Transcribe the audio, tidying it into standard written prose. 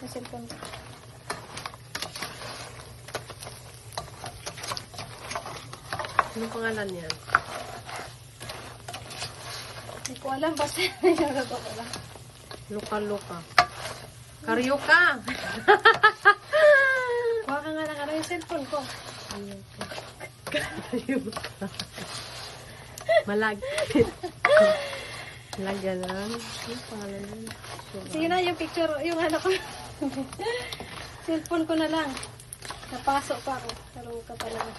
Sa cellphone ko. Anong pangalan yan? Hindi ko alam. Basta nilagay ko lang. Luka-luka. Karyoka! Kuha ka nga ng ano yung cellphone ko. Karyoka. Malag. Malaganan. Anong pangalan yan? Sige na yung picture. Yung ano ko. Cellphone ko na lang. Napasok pa ako. Pero ka talaga.